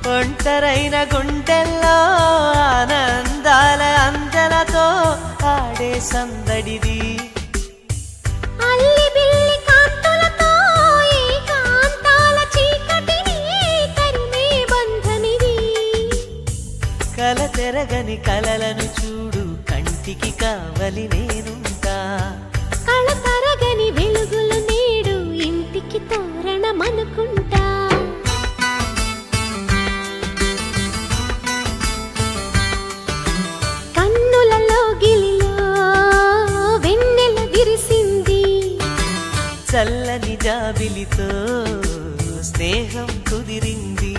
ఒంటరైన గుండెల్లో ఆనందాల అందలతో ఆడే సందడిది అల్లి బిల్లి కాంతులతో ఏకాంతాల చీకటిని తరిమే బంధనిది కల తెరగని కలలను చూడు కంటికి కావలి నేనుంటా కళ తరగని వెలుగులు నేడు ఇంటికి తోరణమనుకుంటా కన్నులలో గిలిలో వెన్నెల విరిసింది చల్లని జాబిలితో స్నేహం కుదిరింది